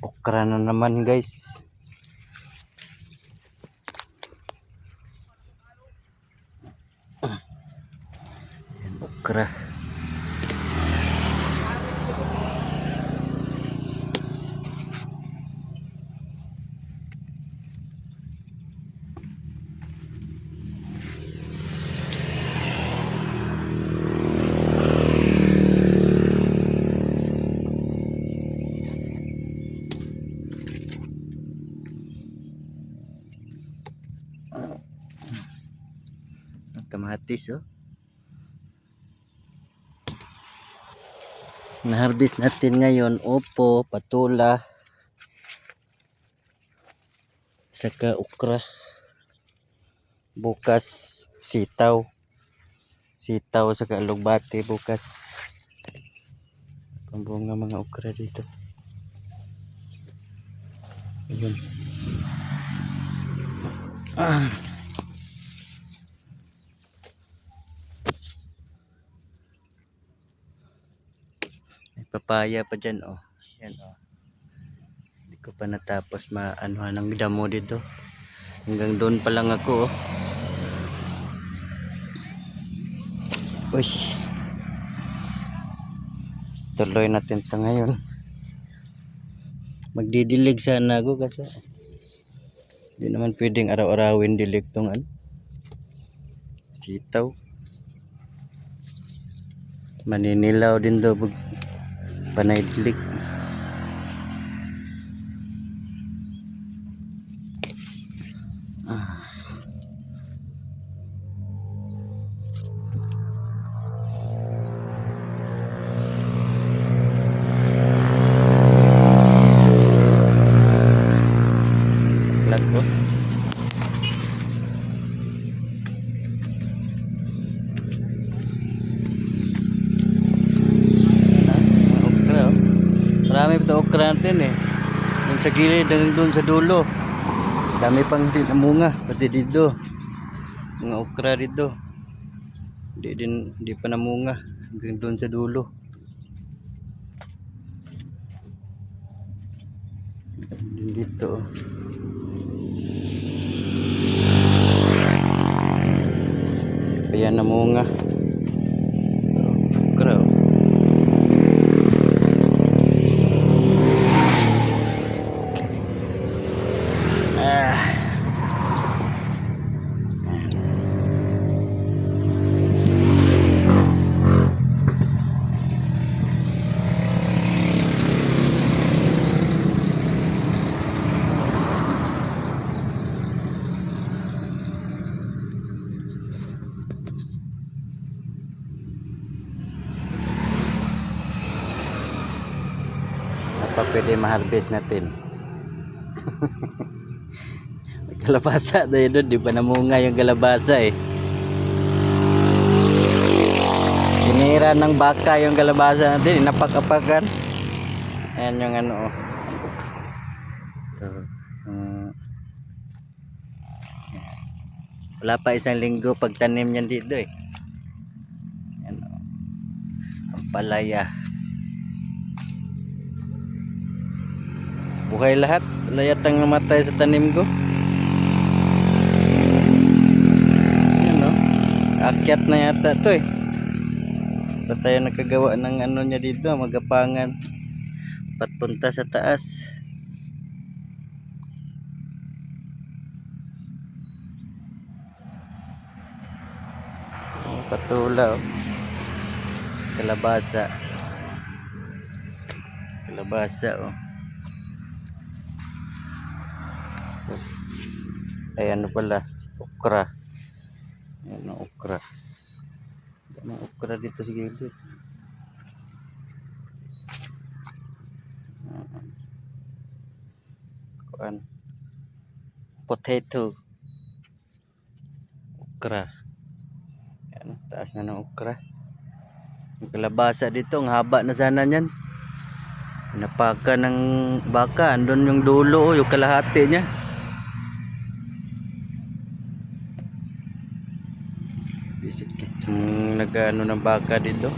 Okra na naman guys. Okra. Kamatis oh. Na-harvest natin ngayon opo, patula, saka okra. Bukas sitaw. Sitaw saka alugbate bukas. Pambunga mga okra dito. Ayun. May papaya pa dyan oh. Yan oh. Hindi ko pa natapos maanuhan ng damo dito. Hanggang doon pa lang ako oh. Uy. Tuloy natin ito ngayon. Magdidilig sana ako kasi hindi naman pwedeng araw-arawin dilig tong sitaw. Maninilaw din do panay dilig. Lago. Okra oh. Marami pa okra natin eh. Yung sa gilid hanggang doon sa dulo. Dami pang namunga pati dito. Mga okra dito. Hindi pa namunga hanggang doon sa dulo. Dito. Kaya namunga. Okra. Pa pwede ma-harvest natin. May kalabasa tayo doon, di pa namunga yung kalabasa eh. Tinira ng baka yung kalabasa natin, inapak-apakan. Ayan yung ano oh. Ito. Wala pa isang linggo pagtanim niyan dito eh. Ayan oh. Ang palaya. Buhay lahat, wala yatang namatay sa tanim ko. Yan o, akyat na yata to eh. Pa tayo nakagawa ng ano niya dito, magapangan patpunta sa taas. Patula o. Kalabasa. Kalabasa o. Ay ano pala, okra. Ayan ang okra. Ang okra dito sa gilid. Kuan. Potato. Okra. Ayan, taas na ng okra. Yung kalabasa dito, ang haba na sana niyan. Napaka ng baka, andun yung dulo, yung kalahati niya. Nag-ano ng baka dito.